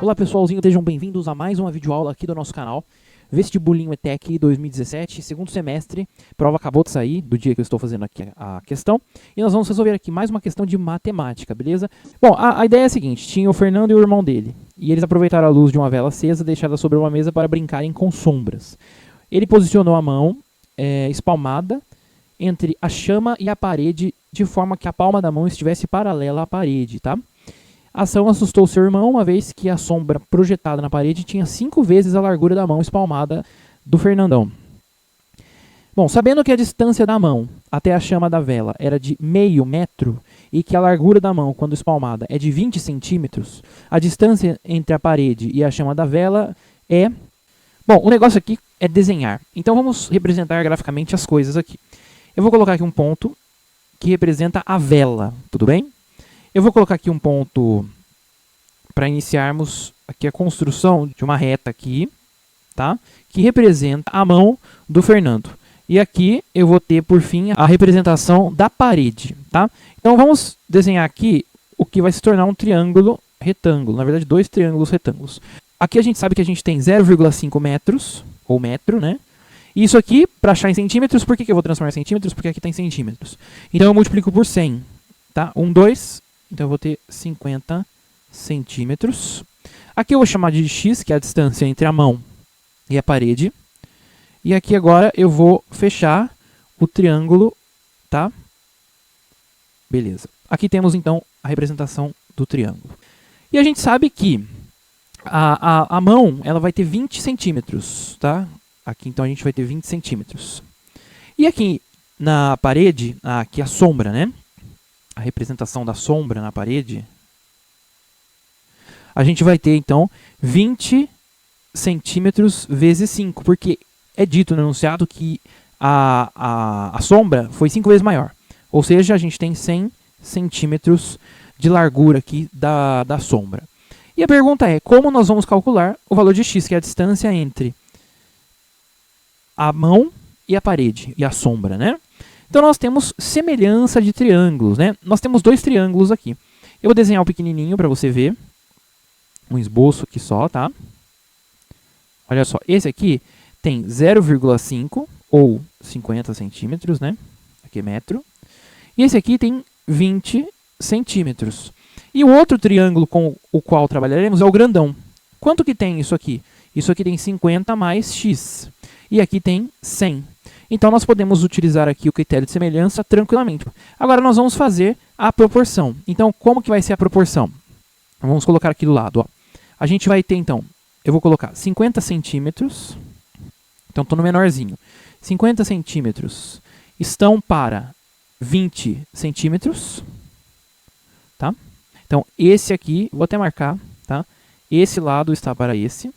Olá pessoalzinho, sejam bem-vindos a mais uma videoaula aqui do nosso canal. Vestibulinho ETEC 2017, segundo semestre, prova acabou de sair do dia que eu estou fazendo aqui a questão. E nós vamos resolver aqui mais uma questão de matemática, beleza? Bom, a ideia é a seguinte, tinha o Fernando e o irmão dele. E eles aproveitaram a luz de uma vela acesa, deixada sobre uma mesa para brincarem com sombras. Ele posicionou a mão espalmada entre a chama e a parede, de forma que a palma da mão estivesse paralela à parede, tá? A ação assustou seu irmão, uma vez que a sombra projetada na parede tinha 5 vezes a largura da mão espalmada do Fernandão. Bom, sabendo que a distância da mão até a chama da vela era de meio metro e que a largura da mão, quando espalmada, é de 20 centímetros, a distância entre a parede e a chama da vela é... Bom, o negócio aqui é desenhar. Então vamos representar graficamente as coisas aqui. Eu vou colocar aqui um ponto que representa a vela, tudo bem? Eu vou colocar aqui um ponto para iniciarmos aqui a construção de uma reta aqui, tá? Que representa a mão do Fernando. E aqui eu vou ter, por fim, a representação da parede, tá? Então vamos desenhar aqui o que vai se tornar um triângulo retângulo. Na verdade, 2 triângulos retângulos. Aqui a gente sabe que a gente tem 0,5 metros, ou metro, né? E isso aqui, para achar em centímetros, por que eu vou transformar em centímetros? Porque aqui está em centímetros. Então eu multiplico por 100, tá? 2... Então eu vou ter 50 centímetros. Aqui eu vou chamar de x, que é a distância entre a mão e a parede. E aqui agora eu vou fechar o triângulo, tá? Beleza. Aqui temos então a representação do triângulo. E a gente sabe que a mão ela vai ter 20 centímetros, tá? Aqui então a gente vai ter 20 centímetros. E aqui na parede, aqui a sombra, né? A representação da sombra na parede, a gente vai ter, então, 20 centímetros vezes 5, porque é dito no enunciado que a sombra foi 5 vezes maior. Ou seja, a gente tem 100 centímetros de largura aqui da sombra. E a pergunta é, como nós vamos calcular o valor de x, que é a distância entre a mão e a parede, e a sombra, né? Então, nós temos semelhança de triângulos, né? Nós temos 2 triângulos aqui. Eu vou desenhar o pequenininho para você ver. Um esboço aqui só, tá? Olha só, esse aqui tem 0,5 ou 50 centímetros, né? Aqui é metro. E esse aqui tem 20 centímetros. E o outro triângulo com o qual trabalharemos é o grandão. Quanto que tem isso aqui? Isso aqui tem 50 mais x. E aqui tem 100. Então, nós podemos utilizar aqui o critério de semelhança tranquilamente. Agora, nós vamos fazer a proporção. Então, como que vai ser a proporção? Vamos colocar aqui do lado. Ó. A gente vai ter, então, eu vou colocar 50 centímetros. Então, estou no menorzinho. 50 centímetros estão para 20 centímetros. Tá? Então, esse aqui, vou até marcar. Tá? Esse lado está para esse.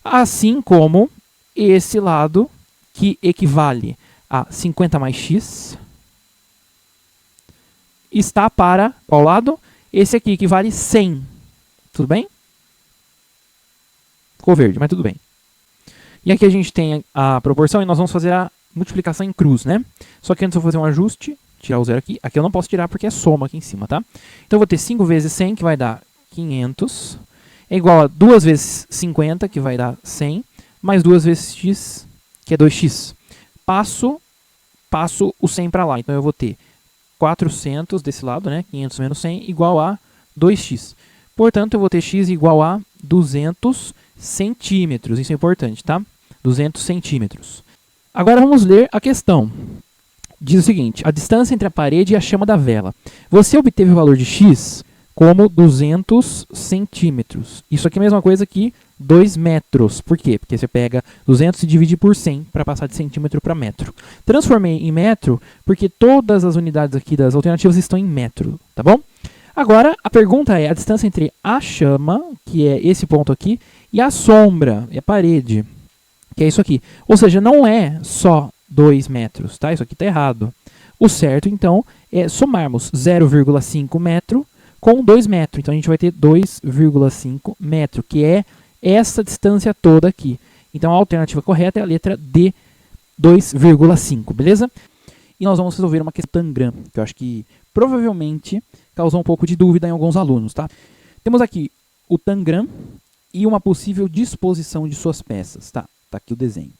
Assim como esse lado, que equivale a 50 mais x, está para qual lado? Esse aqui equivale 100. Tudo bem? Ficou verde, mas tudo bem. E aqui a gente tem a proporção e nós vamos fazer a multiplicação em cruz, né? Só que antes eu vou fazer um ajuste, tirar o zero aqui. Aqui eu não posso tirar porque é soma aqui em cima, tá? Então eu vou ter 5 vezes 100, que vai dar 500. É igual a 2 vezes 50, que vai dar 100. Mais 2 vezes x, que é 2x. Passo o 100 para lá. Então, eu vou ter 400 desse lado, né? 500 menos 100, igual a 2x. Portanto, eu vou ter x igual a 200 centímetros. Isso é importante, tá? 200 centímetros. Agora, vamos ler a questão. Diz o seguinte, a distância entre a parede e a chama da vela. Você obteve o valor de x como 200 centímetros. Isso aqui é a mesma coisa que 2 metros. Por quê? Porque você pega 200 e divide por 100 para passar de centímetro para metro. Transformei em metro porque todas as unidades aqui das alternativas estão em metro, tá bom? Agora, a pergunta é a distância entre a chama, que é esse ponto aqui, e a sombra, e a parede, que é isso aqui. Ou seja, não é só 2 metros, tá? Isso aqui está errado. O certo, então, é somarmos 0,5 metro com 2 metros. Então, a gente vai ter 2,5 metro, que é essa distância toda aqui. Então, a alternativa correta é a letra D, 2,5, beleza? E nós vamos resolver uma questão Tangram, que eu acho que provavelmente causou um pouco de dúvida em alguns alunos, tá? Temos aqui o tangram e uma possível disposição de suas peças. Tá aqui o desenho.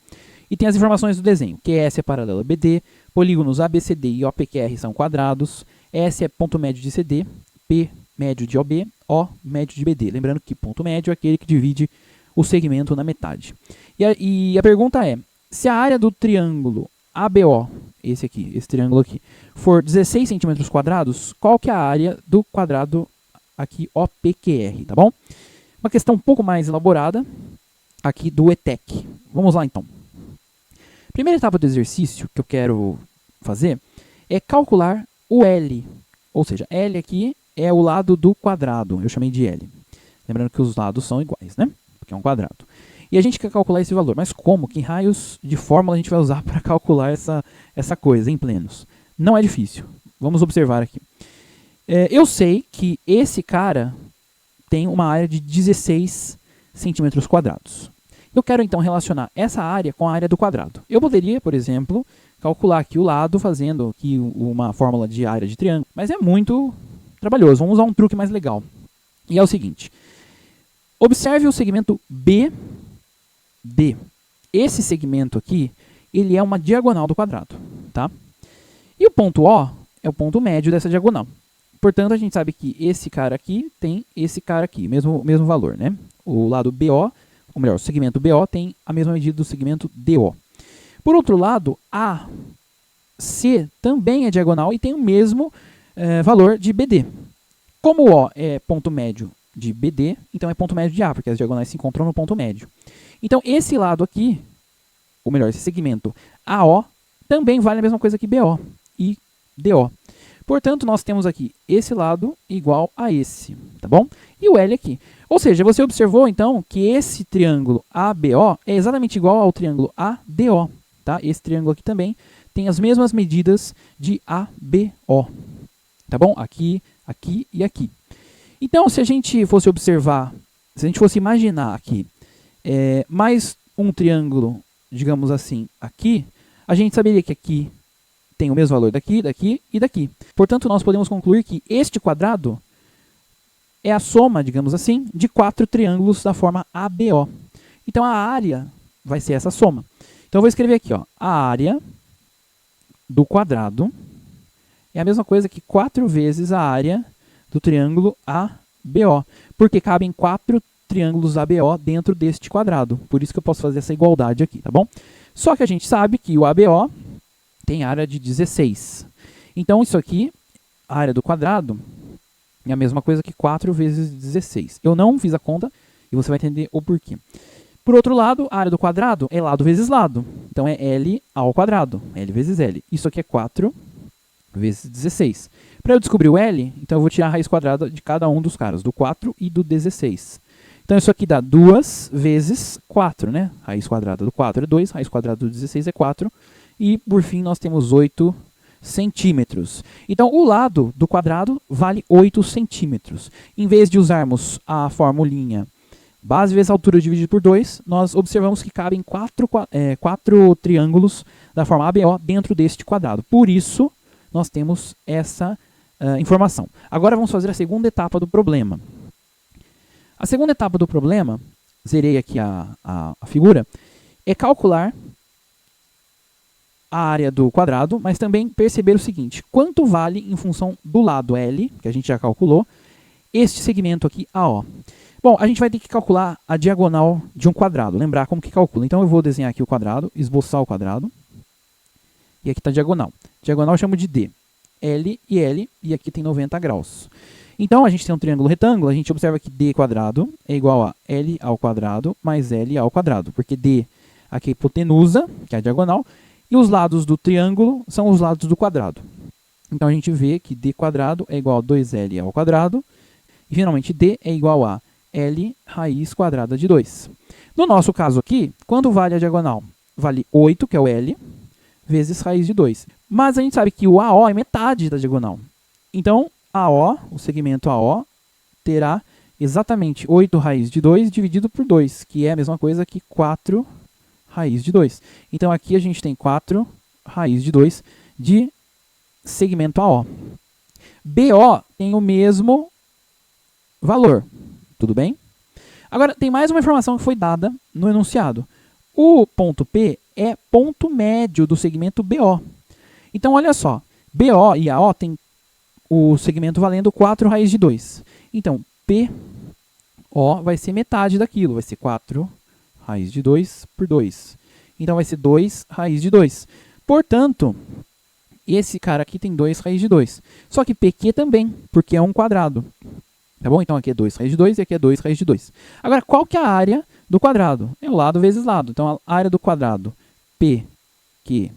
E tem as informações do desenho. QS é paralela a BD, polígonos ABCD e OPQR são quadrados, S é ponto médio de CD, P médio de OB, O médio de BD. Lembrando que ponto médio é aquele que divide o segmento na metade. E a pergunta é, se a área do triângulo ABO, esse triângulo aqui, for 16 centímetros quadrados, qual que é a área do quadrado aqui OPQR, tá bom? Uma questão um pouco mais elaborada aqui do ETEC. Vamos lá então. Primeira etapa do exercício que eu quero fazer é calcular o L, ou seja, L aqui é o lado do quadrado, eu chamei de L. Lembrando que os lados são iguais, né? Porque é um quadrado. E a gente quer calcular esse valor, mas como? Que raios de fórmula a gente vai usar para calcular essa coisa em plenos? Não é difícil. Vamos observar aqui. Eu sei que esse cara tem uma área de 16 centímetros quadrados. Eu quero então relacionar essa área com a área do quadrado. Eu poderia, por exemplo, calcular aqui o lado fazendo aqui uma fórmula de área de triângulo, mas é muito trabalhoso. Vamos usar um truque mais legal. E é o seguinte. Observe o segmento BD. Esse segmento aqui, ele é uma diagonal do quadrado, tá? E o ponto O é o ponto médio dessa diagonal. Portanto, a gente sabe que esse cara aqui tem esse cara aqui, mesmo valor, né? O lado BO, ou melhor, o segmento BO tem a mesma medida do segmento DO. Por outro lado, AC também é diagonal e tem o mesmo valor de BD. Como o O é ponto médio de BD, então é ponto médio de A, porque as diagonais se encontram no ponto médio. Então, esse lado aqui, ou melhor, esse segmento AO, também vale a mesma coisa que BO e DO. Portanto, nós temos aqui esse lado igual a esse, tá bom? E o L aqui. Ou seja, você observou, então, que esse triângulo ABO é exatamente igual ao triângulo ADO, tá? Esse triângulo aqui também tem as mesmas medidas de ABO, tá bom? Aqui, aqui e aqui. Então, se a gente fosse observar, se a gente fosse imaginar aqui mais um triângulo, digamos assim, aqui, a gente saberia que aqui tem o mesmo valor daqui, daqui e daqui. Portanto, nós podemos concluir que este quadrado é a soma, digamos assim, de 4 triângulos da forma ABO. Então, a área vai ser essa soma. Então, eu vou escrever aqui, ó, a área do quadrado é a mesma coisa que 4 vezes a área do triângulo ABO, porque cabem 4 triângulos ABO dentro deste quadrado. Por isso que eu posso fazer essa igualdade aqui, tá bom? Só que a gente sabe que o ABO tem área de 16. Então, isso aqui, a área do quadrado, é a mesma coisa que 4 vezes 16. Eu não fiz a conta e você vai entender o porquê. Por outro lado, a área do quadrado é lado vezes lado. Então, é L ao quadrado. L vezes L. Isso aqui é 4 vezes 16. Para eu descobrir o L, então eu vou tirar a raiz quadrada de cada um dos caras, do 4 e do 16. Então, isso aqui dá 2 vezes 4, né? Raiz quadrada do 4 é 2, raiz quadrada do 16 é 4. E, por fim, nós temos 8 centímetros. Então, o lado do quadrado vale 8 centímetros. Em vez de usarmos a formulinha base vezes altura dividido por 2, nós observamos que cabem 4 triângulos da forma ABO dentro deste quadrado. Por isso, nós temos essa informação. Agora, vamos fazer a segunda etapa do problema. A segunda etapa do problema, zerei aqui a figura, é calcular a área do quadrado, mas também perceber o seguinte, quanto vale em função do lado L, que a gente já calculou, este segmento aqui AO. Bom, a gente vai ter que calcular a diagonal de um quadrado, lembrar como que calcula. Então, eu vou desenhar aqui o quadrado, esboçar o quadrado, e aqui está a diagonal. Diagonal eu chamo de D. L, e aqui tem 90 graus. Então, a gente tem um triângulo retângulo, a gente observa que D quadrado é igual a L ao quadrado mais L ao quadrado, porque D aqui é hipotenusa, que é a diagonal, e os lados do triângulo são os lados do quadrado. Então, a gente vê que D quadrado é igual a 2L ao quadrado. E, finalmente, D é igual a L raiz quadrada de 2. No nosso caso aqui, quanto vale a diagonal? Vale 8, que é o L, vezes raiz de 2. Mas a gente sabe que o AO é metade da diagonal. Então, AO, o segmento AO, terá exatamente 8 raiz de 2 dividido por 2, que é a mesma coisa que 4 raiz de 2. Então, aqui a gente tem 4 raiz de 2 de segmento AO. BO tem o mesmo valor, tudo bem? Agora, tem mais uma informação que foi dada no enunciado. O ponto P é ponto médio do segmento BO. Então, olha só, BO e AO tem o segmento valendo 4 raiz de 2. Então, PO vai ser metade daquilo, vai ser 4 raiz de 2 por 2. Então, vai ser 2 raiz de 2. Portanto, esse cara aqui tem 2 raiz de 2. Só que PQ também, porque é um quadrado. Tá bom? Então, aqui é 2 raiz de 2 e aqui é 2 raiz de 2. Agora, qual que é a área do quadrado? É o lado vezes lado. Então, a área do quadrado PQRO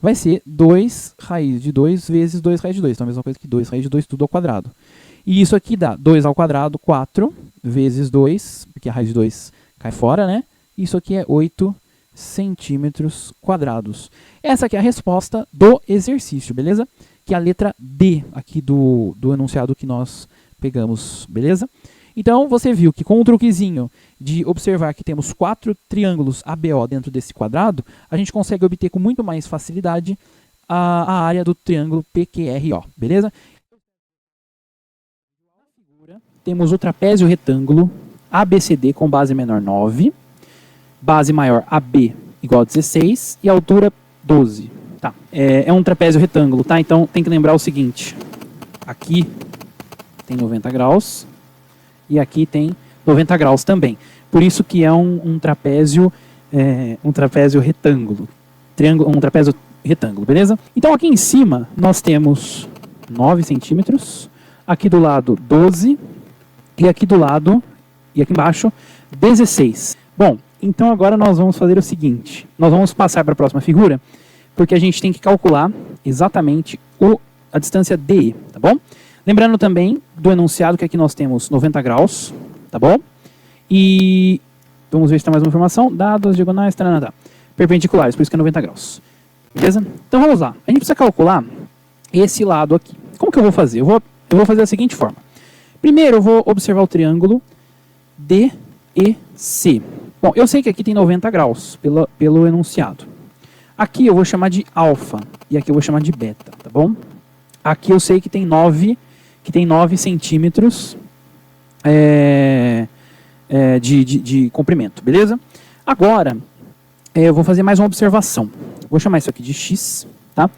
vai ser 2 raiz de 2 vezes 2 raiz de 2. Então, a mesma coisa que 2 raiz de 2 tudo ao quadrado. E isso aqui dá 2 ao quadrado, 4 vezes 2, porque a raiz de 2 cai fora, né? Isso aqui é 8 centímetros quadrados. Essa aqui é a resposta do exercício, beleza? Que é a letra D aqui do enunciado que nós pegamos, beleza? Então, você viu que com um truquezinho de observar que temos 4 triângulos ABO dentro desse quadrado, a gente consegue obter com muito mais facilidade a área do triângulo PQRO, beleza? Temos o trapézio retângulo ABCD com base menor 9, base maior AB igual a 16 e altura 12. Tá. É um trapézio retângulo, tá? Então tem que lembrar o seguinte: aqui tem 90 graus e aqui tem 90 graus também. Por isso que é um trapézio retângulo. Um trapézio retângulo, beleza? Então aqui em cima nós temos 9 centímetros, aqui do lado 12 e aqui do lado e aqui embaixo 16. Bom, então agora nós vamos fazer o seguinte: nós vamos passar para a próxima figura, porque a gente tem que calcular exatamente a distância DE, tá bom? Lembrando também do enunciado que aqui nós temos 90 graus, tá bom? E vamos ver se tem mais uma informação. Dados diagonais, tá, perpendiculares, por isso que é 90 graus. Beleza? Então vamos lá. A gente precisa calcular esse lado aqui. Como que eu vou fazer? Eu vou fazer da seguinte forma. Primeiro eu vou observar o triângulo DEC. Bom, eu sei que aqui tem 90 graus pelo enunciado. Aqui eu vou chamar de alfa e aqui eu vou chamar de beta, tá bom? Aqui eu sei que tem 9 centímetros de comprimento, beleza? Agora, eu vou fazer mais uma observação. Vou chamar isso aqui de x, tá?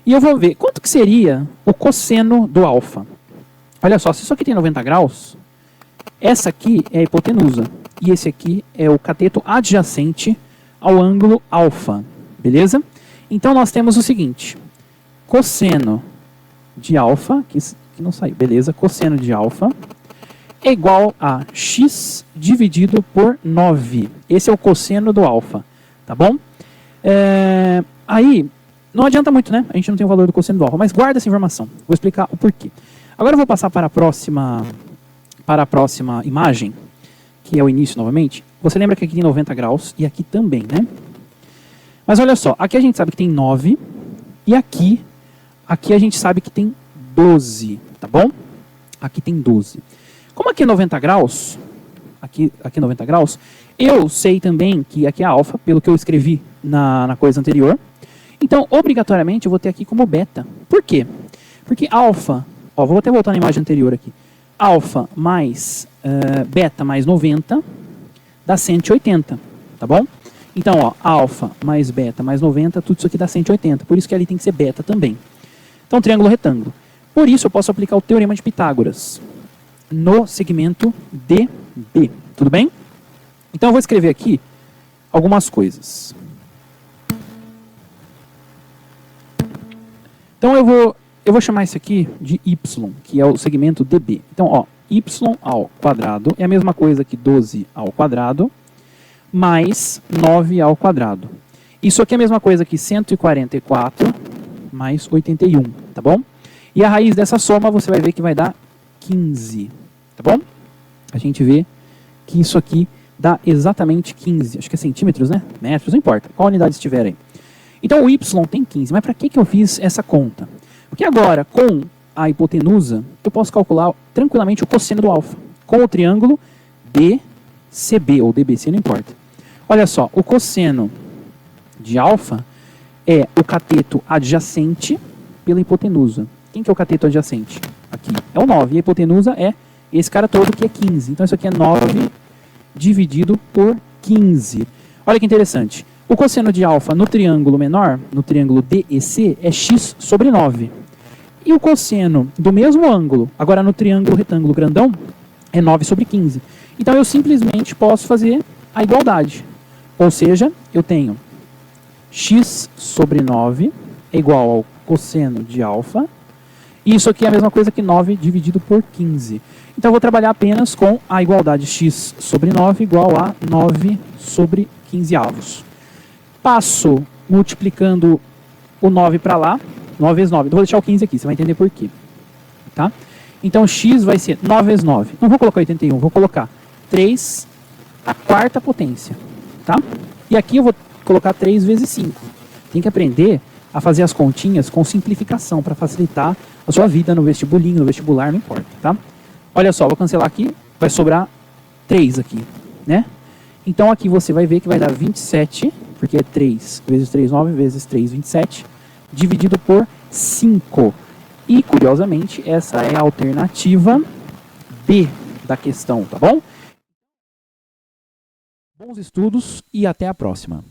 E eu vou ver quanto que seria o cosseno do alfa. Olha só, se isso aqui tem 90 graus, essa aqui é a hipotenusa. E esse aqui é o cateto adjacente ao ângulo alfa, beleza? Então nós temos o seguinte: cosseno de alfa, que não saiu, beleza? Cosseno de alfa é igual a x dividido por 9. Esse é o cosseno do alfa, tá bom? Aí, não adianta muito, né? A gente não tem o valor do cosseno do alfa, mas guarda essa informação. Vou explicar o porquê. Agora eu vou passar para a próxima imagem, que é o início novamente. Você lembra que aqui tem 90 graus e aqui também, né? Mas olha só, aqui a gente sabe que tem 9 e aqui a gente sabe que tem 12, tá bom? Aqui tem 12. Como aqui é 90 graus, aqui é 90 graus, eu sei também que aqui é alfa, pelo que eu escrevi na coisa anterior. Então, obrigatoriamente, eu vou ter aqui como beta. Por quê? Porque alfa, vou até voltar na imagem anterior aqui. Alfa mais beta mais 90 dá 180, tá bom? Então, alfa mais beta mais 90, tudo isso aqui dá 180. Por isso que ali tem que ser beta também. Então, triângulo retângulo. Por isso, eu posso aplicar o teorema de Pitágoras no segmento DB. Tudo bem? Então, eu vou escrever aqui algumas coisas. Então, eu vou chamar isso aqui de y, que é o segmento DB. Então, y ao quadrado é a mesma coisa que 12 ao quadrado mais 9 ao quadrado. Isso aqui é a mesma coisa que 144 mais 81, tá bom? E a raiz dessa soma você vai ver que vai dar 15, tá bom? A gente vê que isso aqui dá exatamente 15, acho que é centímetros, né? Metros, não importa, qual unidade estiver aí. Então o y tem 15, mas para que eu fiz essa conta? Porque agora, com a hipotenusa, eu posso calcular tranquilamente o cosseno do alfa, com o triângulo DCB, ou DBC, não importa. Olha só, o cosseno de alfa é o cateto adjacente pela hipotenusa. Quem que é o cateto adjacente? Aqui é o 9, e a hipotenusa é esse cara todo que é 15. Então isso aqui é 9 dividido por 15. Olha que interessante. O cosseno de alfa no triângulo menor, no triângulo DEC, é x sobre 9. E o cosseno do mesmo ângulo, agora no triângulo retângulo grandão, é 9 sobre 15. Então eu simplesmente posso fazer a igualdade. Ou seja, eu tenho x sobre 9 é igual ao cosseno de alfa. E isso aqui é a mesma coisa que 9 dividido por 15. Então eu vou trabalhar apenas com a igualdade x sobre 9 igual a 9 sobre 15 avos. Passo multiplicando o 9 para lá, 9 vezes 9. Então vou deixar o 15 aqui, você vai entender por quê. Tá? Então x vai ser 9 vezes 9. Não vou colocar 81, vou colocar 3 a quarta potência. Tá? E aqui eu vou colocar 3 vezes 5. Tem que aprender a fazer as continhas com simplificação para facilitar a sua vida no vestibulinho, no vestibular, não importa. Tá? Olha só, vou cancelar aqui, vai sobrar 3 aqui, né? Então aqui você vai ver que vai dar 27, porque é 3 vezes 3, 9, vezes 3, 27, dividido por 5. E, curiosamente, essa é a alternativa B da questão, tá bom? Bons estudos e até a próxima.